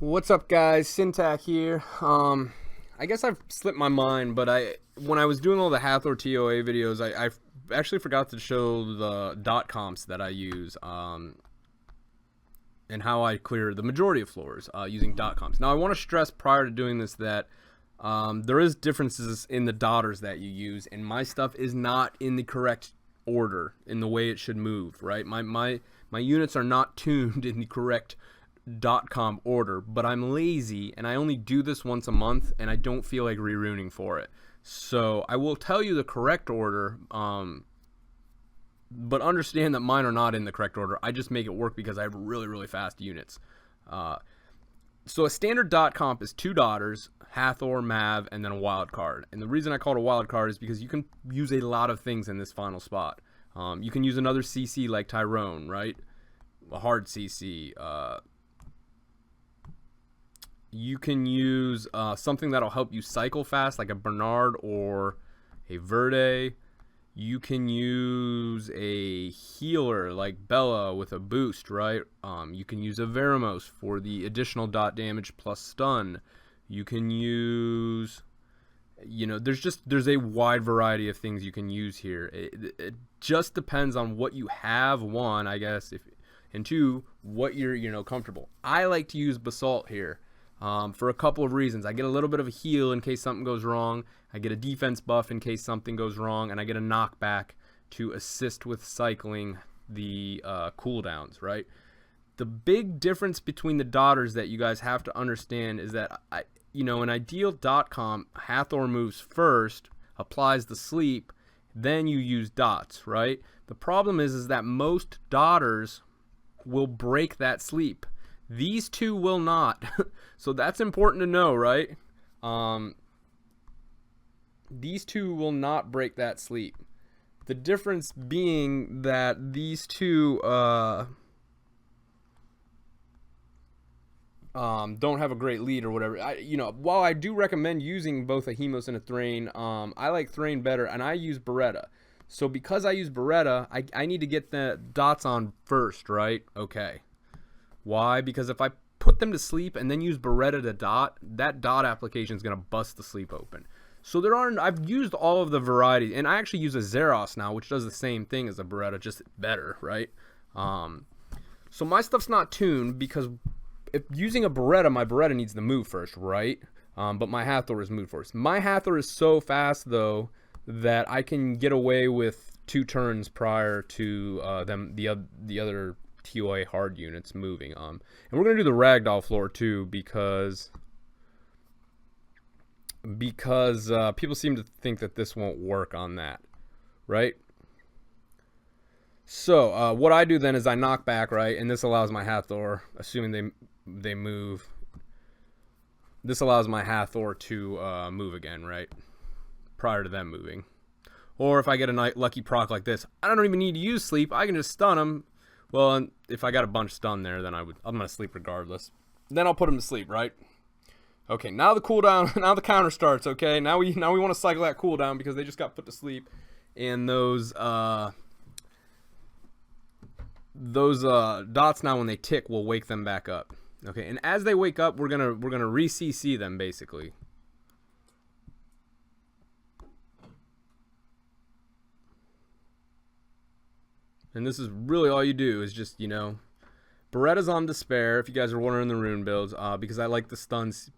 What's up, guys? Syntac here. I guess I've slipped my mind, but when I was doing all the Hathor TOA videos, I actually forgot to show the dot comps that I use, and how I clear the majority of floors using dot comps. Now, I want to stress prior to doing this that there is differences in the dotters that you use, and my stuff is not in the correct order in the way it should move. Right? My units are not tuned in the correct dot comp order, but I'm lazy and I only do this once a month and I don't feel like rerooting for it. So I will tell you the correct order, but understand that mine are not in the correct order. I just make it work because I have really fast units. So a standard dot comp is two dotters, Hathor, Mav, and then a wild card. And the reason I call it a wild card is because you can use a lot of things in this final spot. You can use another CC like Tyrone, right? A hard CC. You can use something that'll help you cycle fast, like a Bernard or a Verde. You can use a healer like Bella with a boost, right? You can use a Veromos for the additional dot damage plus stun. You can use, there's a wide variety of things you can use here. It just depends on what you have, one, I guess, and two, what you're comfortable. I like to use Basalt here. For a couple of reasons. I get a little bit of a heal in case something goes wrong. I get a defense buff in case something goes wrong, and I get a knockback to assist with cycling the cooldowns, right? The big difference between the dotters that you guys have to understand is that an ideal dot comp, Hathor moves first, applies the sleep, then you use dots, right? The problem is that most dotters will break that sleep. These two will not. So that's important to know, right? These two will not break that sleep. The difference being that these two don't have a great lead or whatever. While I do recommend using both a Hemos and a Thrain, I like Thrain better, and I use Beretta. So because I use Beretta, I need to get the dots on first, right? Okay. Why? Because if I put them to sleep and then use Beretta to dot, that dot application is going to bust the sleep open. So I've used all of the varieties, and I actually use a Zeros now, which does the same thing as a Beretta, just better, right? So my stuff's not tuned because if using a Beretta, my Beretta needs to move first, right? But my Hathor is moved first. My Hathor is so fast, though, that I can get away with 2 turns prior to the other TOA hard units moving. And we're gonna do the Ragdoll floor too because people seem to think that this won't work on that, right? So what I do then is I knock back, right, and this allows my Hathor, assuming they move, this allows my Hathor to move again, right, prior to them moving. Or if I get a lucky proc like this, I don't even need to use sleep. I can just stun them. Well, if I got a bunch stunned there, then I'm gonna sleep regardless. Then I'll put them to sleep, right? Okay, now the cooldown, now the counter starts. Okay, now we want to cycle that cooldown because they just got put to sleep, and those dots now when they tick will wake them back up. Okay, and as they wake up, we're gonna re-CC them basically. And this is really all you do is just, Beretta's on Despair, if you guys are wondering the rune builds, because I like the stuns.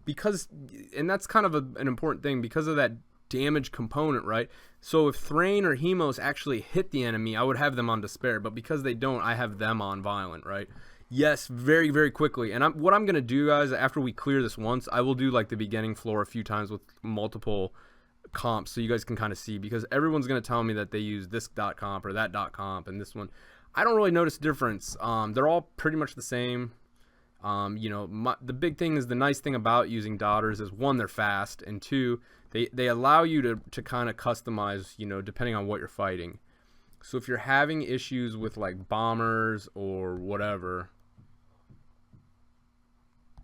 And that's kind of an important thing, because of that damage component, right? So if Thrain or Hemos actually hit the enemy, I would have them on Despair, but because they don't, I have them on Violent, right? Yes, very quickly. And what I'm going to do, guys, after we clear this once, I will do like the beginning floor a few times with multiple comps so you guys can kind of see, because everyone's going to tell me that they use this dot comp or that dot comp and this one. I don't really notice a difference. They're all pretty much the same. The big thing is, the nice thing about using dotters is, one, they're fast, and two, they allow you to kind of customize, depending on what you're fighting. So if you're having issues with like bombers or whatever,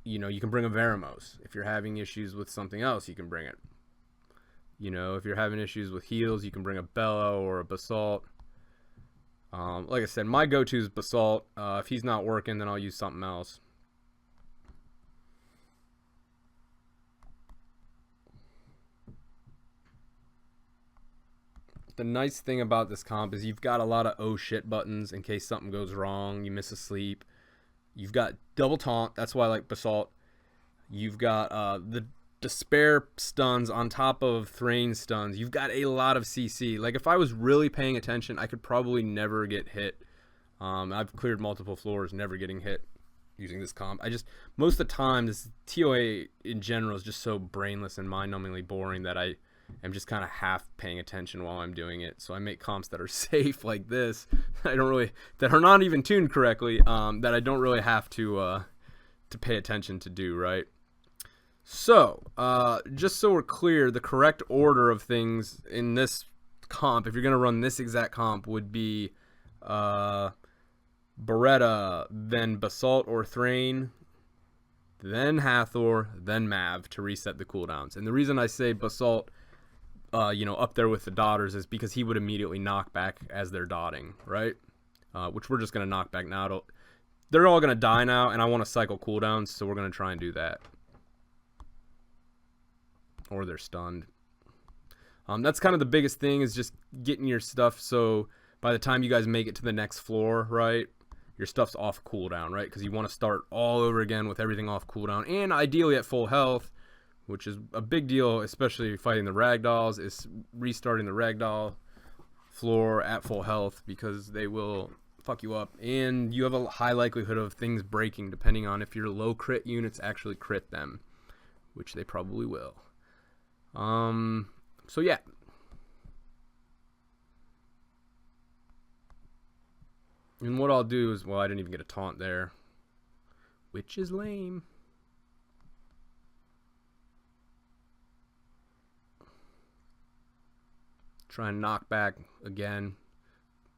you can bring a Veromos. If you're having issues with something else, you can bring it. If you're having issues with heals, you can bring a Bella or a Basalt. Like I said, my go-to is Basalt. If he's not working, then I'll use something else. the nice thing about this comp is you've got a lot of oh shit buttons in case something goes wrong, you miss a sleep. You've got double taunt, that's why I like Basalt. You've got the despair stuns on top of Thrain stuns. You've got a lot of CC. Like, if I was really paying attention, I could probably never get hit. I've cleared multiple floors never getting hit using this comp. Most of the time, this TOA in general is just so brainless and mind-numbingly boring that I am just kind of half paying attention while I'm doing it. So I make comps that are safe like this, that are not even tuned correctly, that I don't really have to pay attention to do, right? So, just so we're clear, the correct order of things in this comp, if you're going to run this exact comp, would be Beretta, then Basalt or Thrain, then Hathor, then Mav to reset the cooldowns. And the reason I say Basalt, up there with the dotters is because he would immediately knock back as they're dotting, right? Which we're just going to knock back now. They're all going to die now, and I want to cycle cooldowns, so we're going to try and do that. Or they're stunned. That's kind of the biggest thing, is just getting your stuff so by the time you guys make it to the next floor, right, your stuff's off cooldown, right? Because you want to start all over again with everything off cooldown, and ideally at full health, which is a big deal, especially fighting the Ragdolls, is restarting the Ragdoll floor at full health, because they will fuck you up, and you have a high likelihood of things breaking depending on if your low crit units actually crit them, which they probably will. So yeah. And what I'll do is, well, I didn't even get a taunt there, which is lame. Try and knock back again.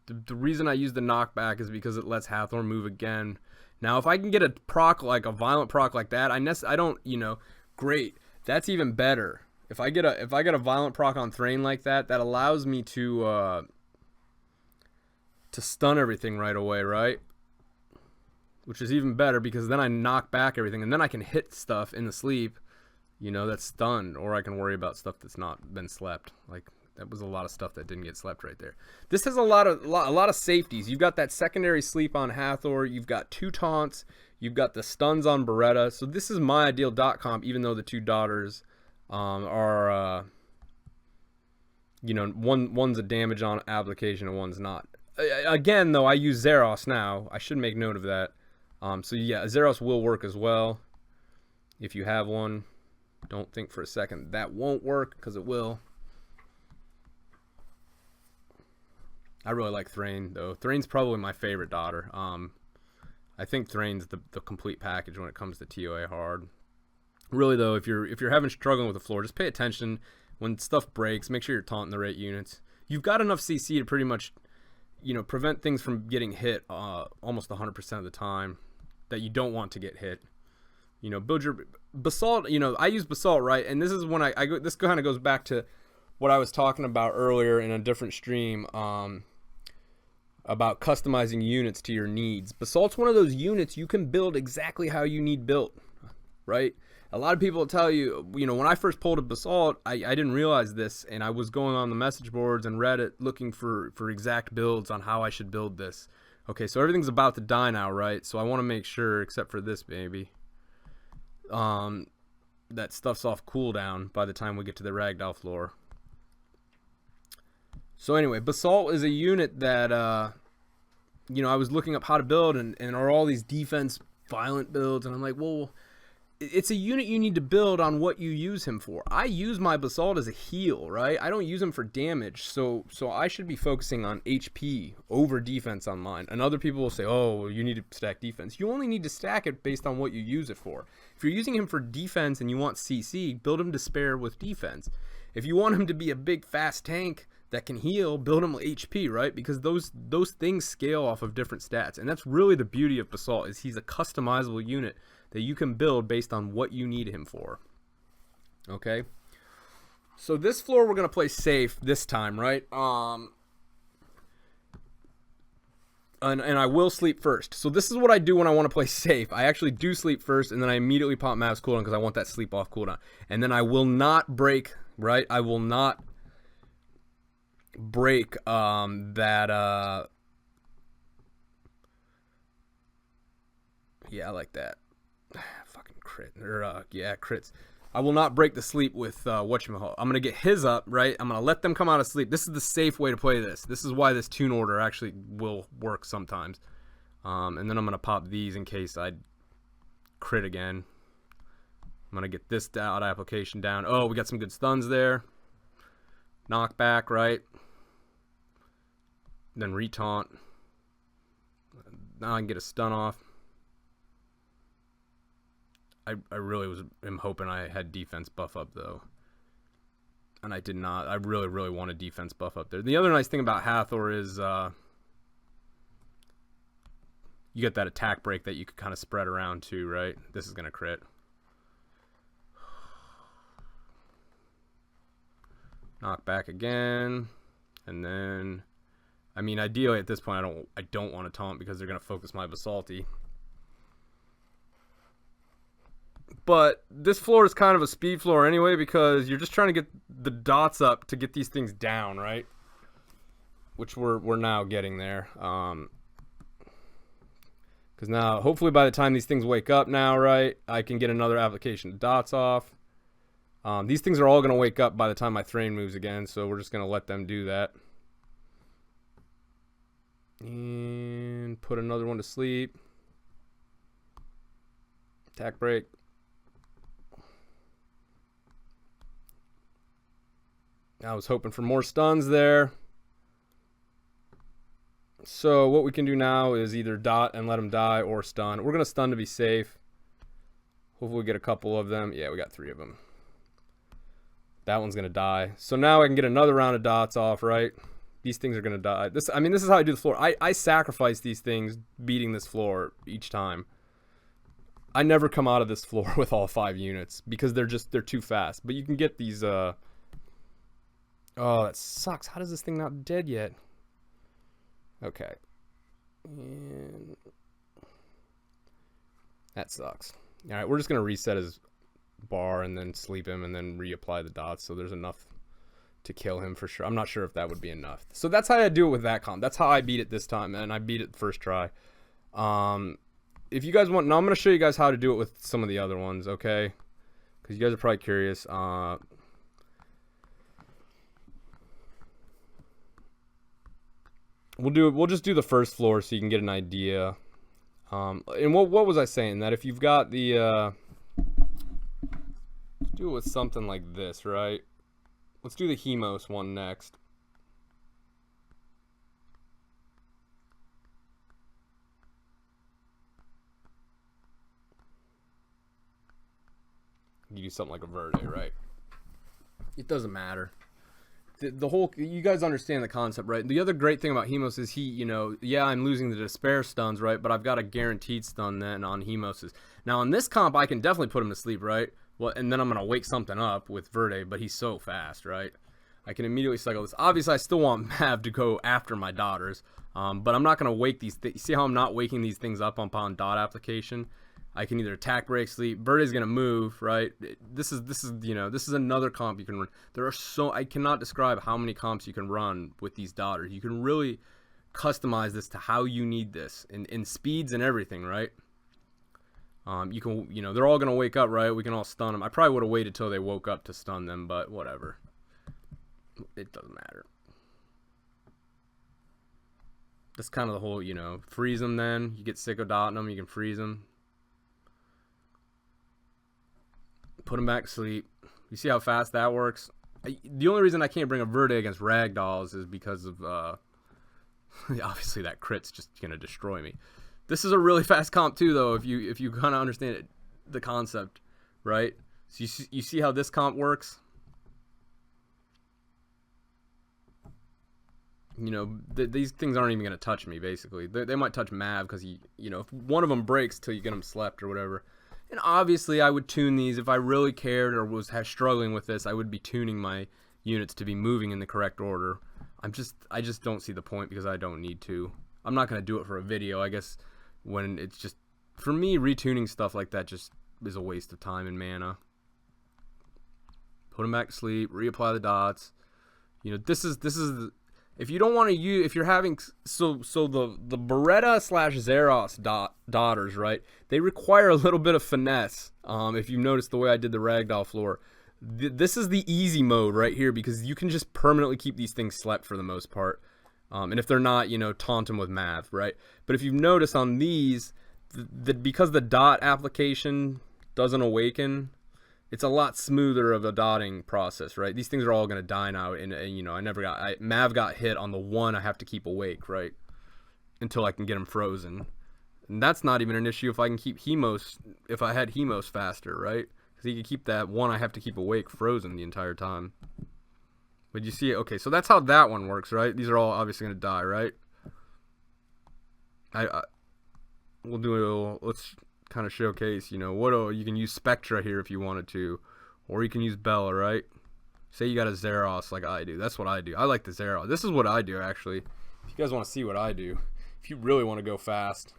The reason I use the knockback is because it lets Hathor move again. Now, if I can get a proc, like a violent proc like that, I don't, great. That's even better. If I get a violent proc on Thrain like that, that allows me to stun everything right away, right? Which is even better, because then I knock back everything, and then I can hit stuff in the sleep, that's stunned, or I can worry about stuff that's not been slept. Like, that was a lot of stuff that didn't get slept right there. This has a lot of safeties. You've got that secondary sleep on Hathor. You've got 2 taunts. You've got the stuns on Beretta. So this is my ideal dot comp, even though the 2 daughters are, one's a damage on application and one's not. Again, though, I use Zeros now. I should make note of that. So yeah, Zeros will work as well if you have one. Don't think for a second that won't work, because it will. I really like Thrain, though. Thrain's probably my favorite daughter. I think Thrain's the complete package when it comes to TOA hard. Really, though, if you're struggling with the floor, just pay attention when stuff breaks. Make sure you're taunting the right units. You've got enough CC to pretty much, prevent things from getting hit almost 100% of the time that you don't want to get hit. Build your Basalt. I use Basalt, right, and this is when this kind of goes back to what I was talking about earlier in a different stream, about customizing units to your needs. Basalt's one of those units you can build exactly how you need built, right? A lot of people will tell you, when I first pulled a Basalt, I didn't realize this, and I was going on the message boards and Reddit looking for exact builds on how I should build this. Okay, so everything's about to die now, right? So I want to make sure, except for this baby, that stuff's off cooldown by the time we get to the Ragdoll floor. So anyway, Basalt is a unit that, I was looking up how to build, and are all these defense violent builds, and I'm like, well, it's a unit you need to build on what you use him for. I use my Basalt as a heal, right? I don't use him for damage, so I should be focusing on HP over defense on mine. And other people will say, oh, you need to stack defense. You only need to stack it based on what you use it for. If you're using him for defense and you want CC, build him to spare with defense. If you want him to be a big, fast tank that can heal, build him with HP, right? Because those things scale off of different stats. And that's really the beauty of Basalt, is he's a customizable unit that you can build based on what you need him for. Okay? So this floor we're going to play safe this time, right? And I will sleep first. So this is what I do when I want to play safe. I actually do sleep first, and then I immediately pop Mav's cooldown because I want that sleep off cooldown. And then I will not break, right? I will not break that yeah, I like that. Fucking crit. Or yeah, crits. I will not break the sleep with whatchamacallit. I'm gonna get his up, right? I'm gonna let them come out of sleep. This is the safe way to play this. This is why this tune order actually will work sometimes. And then I'm gonna pop these in case I crit again. I'm gonna get this DoT application down. Oh, we got some good stuns there. Knockback, right? Then retaunt. Now I can get a stun off. I really am hoping I had defense buff up though, and I did not. I really want a defense buff up there. The other nice thing about Hathor is you get that attack break that you could kind of spread around too, right? This is gonna crit. Knock back again, and then, I mean, ideally at this point I don't want to taunt because they're gonna focus my Basalti. But this floor is kind of a speed floor anyway because you're just trying to get the dots up to get these things down, right? Which we're now getting there. Because now, hopefully by the time these things wake up now, right, I can get another application of dots off. These things are all going to wake up by the time my Thrain moves again, so we're just going to let them do that. And put another one to sleep. Attack break. I was hoping for more stuns there. So what we can do now is either DoT and let him die or stun. We're going to stun to be safe. Hopefully we get a couple of them. Yeah, we got 3 of them. That one's going to die. So now I can get another round of dots off, right? These things are going to die. I mean, this is how I do the floor. I sacrifice these things beating this floor each time. I never come out of this floor with all 5 units because they're too fast. But you can get these oh, that sucks. How does this thing not dead yet? Okay. And that sucks. All right, we're just going to reset his bar and then sleep him and then reapply the dots so there's enough to kill him for sure. I'm not sure if that would be enough. So that's how I do it with that comp. That's how I beat it this time, and I beat it the first try. If you guys want, now I'm going to show you guys how to do it with some of the other ones, okay? Because you guys are probably curious. We'll just do the first floor so you can get an idea. And what was I saying? That if you've got the let's do it with something like this, right? Let's do the Hemos one next. You do something like a Verde, right? It doesn't matter. The whole, you guys understand the concept, right? The other great thing about Hemos is he, you know, yeah, I'm losing the despair stuns, right? But I've got a guaranteed stun then on Hemos's. Now on this comp, I can definitely put him to sleep, right? Well, and then I'm gonna wake something up with Verde, but he's so fast, right? I can immediately cycle this. Obviously, I still want Mav to go after my daughters, but I'm not gonna wake these. See how I'm not waking these things up upon DoT application? I can either attack, break, sleep. Verde's gonna move, right? This is you know, this is another comp you can run. There are I cannot describe how many comps you can run with these daughters. You can really customize this to how you need this in speeds and everything, right? You can, you know, they're all gonna wake up, right? We can all stun them. I probably would have waited till they woke up to stun them, but whatever. It doesn't matter. That's kind of the whole, you know, freeze them. Then you get sick of dotting them, you can freeze them. Put him back to sleep. You see how fast that works? The only reason I can't bring a Verde against Ragdolls is because of obviously that crit's just gonna destroy me. This is a really fast comp too, though. If you kind of understand it, the concept, right? So you see how this comp works. You know, these things aren't even gonna touch me. Basically, they might touch Mav because you know, if one of them breaks till you get them slept or whatever. And obviously, I would tune these if I really cared or was struggling with this. I would be tuning my units to be moving in the correct order. I just don't see the point because I don't need to. I'm not gonna do it for a video. I guess when it's just, for me, retuning stuff like that just is a waste of time and mana. Put them back to sleep. Reapply the dots. You know, this is if you don't want to use, if you're having, so the Beretta / Zeros daughters, right? They require a little bit of finesse. If you notice the way I did the Ragdoll floor, this is the easy mode right here, because you can just permanently keep these things slept for the most part. And if they're not, you know, taunt them with math, right? But if you've noticed on these, because the DoT application doesn't awaken, it's a lot smoother of a dotting process, right? These things are all going to die now, and you know, Mav got hit on the one I have to keep awake, right? Until I can get him frozen. And that's not even an issue if I can keep Hemos, if I had Hemos faster, right? Because he can keep that one I have to keep awake frozen the entire time. But you see it? Okay, so that's how that one works, right? These are all obviously going to die, right? We'll do a little, let's kind of showcase, you know, you can use Spectra here if you wanted to, or you can use Bella, right? Say you got a Zeros like I do. That's what I do. I like the Zeros. This is what I do, actually. If you guys want to see what I do, if you really want to go fast,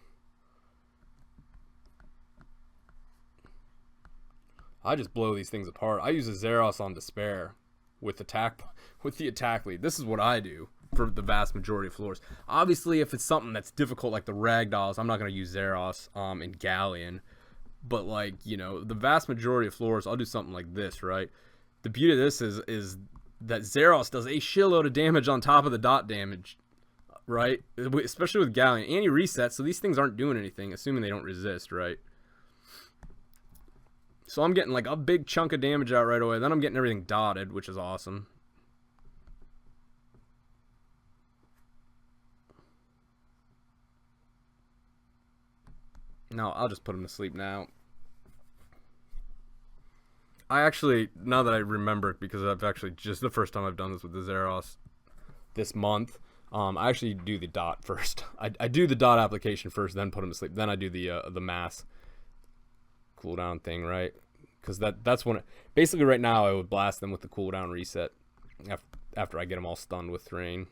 I just blow these things apart. I use a Zeros on Despair with the attack lead. This is what I do for the vast majority of floors. Obviously, if it's something that's difficult like the Ragdolls, I'm not going to use Zeros in Galleon. But, like, you know, the vast majority of floors, I'll do something like this, right? The beauty of this is that Zeros does a shitload of damage on top of the DoT damage, right? Especially with Galleon. And he resets, so these things aren't doing anything, assuming they don't resist, right? So I'm getting like a big chunk of damage out right away. Then I'm getting everything dotted, which is awesome. No, I'll just put him to sleep now. I actually, now that I remember it, because I've actually just the first time I've done this with the Zeros this month, I actually do the DoT first. I do the DoT application first, then put him to sleep. Then I do the mass cooldown thing, right? Because that's when basically right now I would blast them with the cooldown reset after I get them all stunned with Thrain.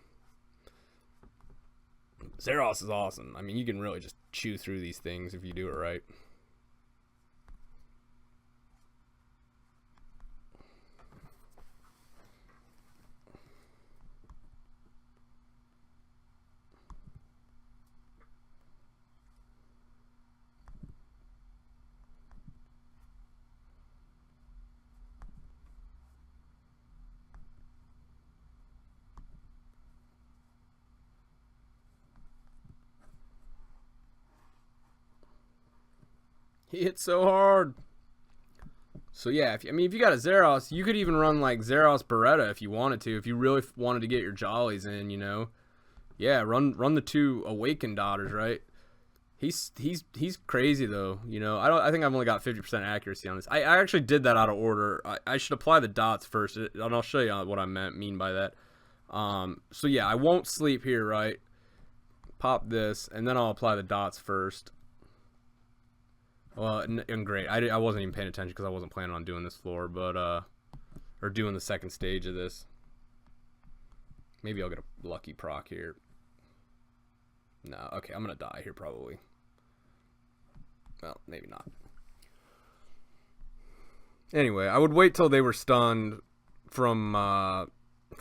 Zeros is awesome. I mean, you can really just chew through these things if you do it right. He hits so hard. So yeah, if you got a Zeros, you could even run like Zeros Beretta if you wanted to. If you really wanted to get your jollies in, you know. Yeah, run the two Awakened daughters, right? He's crazy though, you know. I think I've only got 50% accuracy on this. I actually did that out of order. I should apply the dots first, and I'll show you what I mean by that. So yeah, I won't sleep here, right? Pop this, and then I'll apply the dots first. Well, and great. I wasn't even paying attention because I wasn't planning on doing this floor, but or doing the second stage of this. Maybe I'll get a lucky proc here. No, okay, I'm gonna die here probably. Well, maybe not. Anyway, I would wait till they were stunned from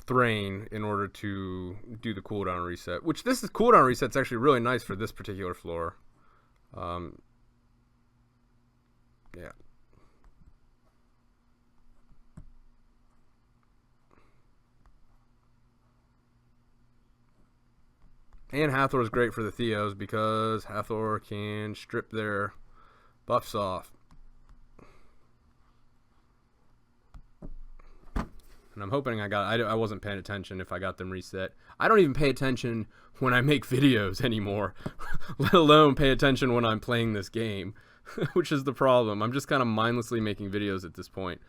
Thrain in order to do the cooldown reset. Which this cooldown reset's actually really nice for this particular floor. Yeah. And Hathor is great for the Theos because Hathor can strip their buffs off. And I'm hoping I wasn't paying attention if I got them reset. I don't even pay attention when I make videos anymore, let alone pay attention when I'm playing this game. Which is the problem. I'm just kind of mindlessly making videos at this point.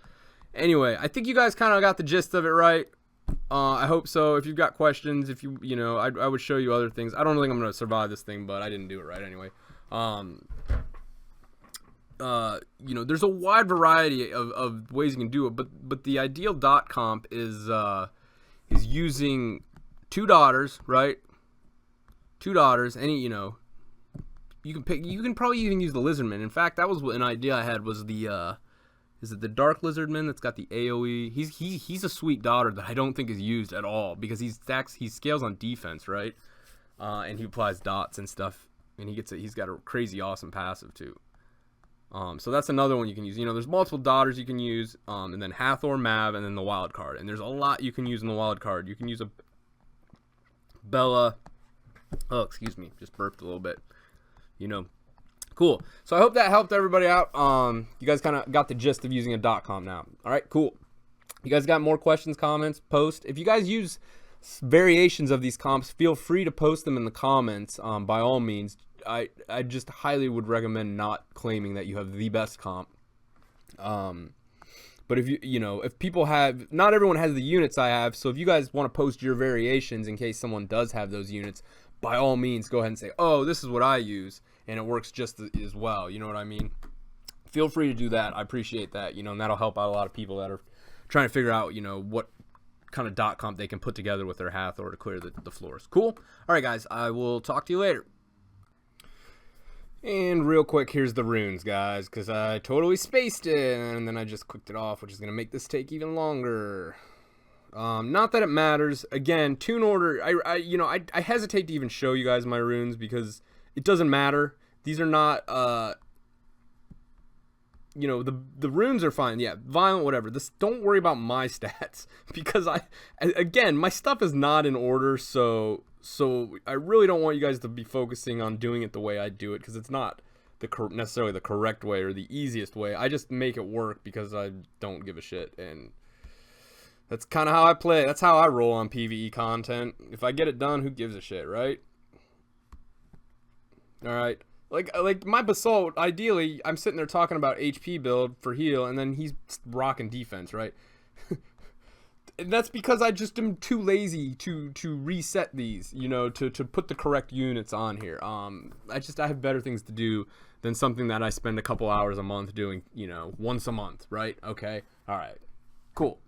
Anyway, I think you guys kind of got the gist of it, right? I hope so. If you've got questions, you know, I would show you other things. I don't think I'm going to survive this thing, but I didn't do it right anyway. You know, there's a wide variety of ways you can do it, but the ideal DoT comp is using two daughters, right? Two daughters, you know, you can probably even use the Lizardman. In fact, that was an idea I had, was the is it the Dark Lizardman that's got the AoE? He's a sweet daughter that I don't think is used at all because he scales on defense, right? And he applies dots and stuff, and he's got a crazy awesome passive too. So that's another one you can use. You know, there's multiple daughters you can use, and then Hathor, Mav, and then the wild card. And there's a lot you can use in the wild card. You can use a Bella. Oh, excuse me, just burped a little bit. You know, cool. So I hope that helped everybody out. You guys kind of got the gist of using a .com now. All right, cool. You guys got more questions, comments, post. If you guys use variations of these comps, feel free to post them in the comments. By all means. I just highly would recommend not claiming that you have the best comp. But if if people have, not everyone has the units I have, so if you guys want to post your variations in case someone does have those units, by all means go ahead and say, oh, this is what I use, and it works just as well. You know what I mean? Feel free to do that. I appreciate that. And that'll help out a lot of people that are trying to figure out, what kind of .comp they can put together with their Hathor to clear the floors. Cool. All right, guys. I will talk to you later. And real quick, here's the runes, guys, because I totally spaced it, and then I just clicked it off, which is going to make this take even longer. Not that it matters. Again, tune order, I hesitate to even show you guys my runes because it doesn't matter. These are not, the runes are fine. Yeah, violent, whatever. Don't worry about my stats because again, my stuff is not in order, so I really don't want you guys to be focusing on doing it the way I do it because it's not necessarily the correct way or the easiest way. I just make it work because I don't give a shit, and that's kind of how I play. That's how I roll on PvE content. If I get it done, who gives a shit, right? All right. Like my Basalt, ideally, I'm sitting there talking about HP build for heal, and then he's rocking defense, right? And that's because I just am too lazy to reset these, to put the correct units on here. I have better things to do than something that I spend a couple hours a month doing, once a month, right? Okay, all right, cool.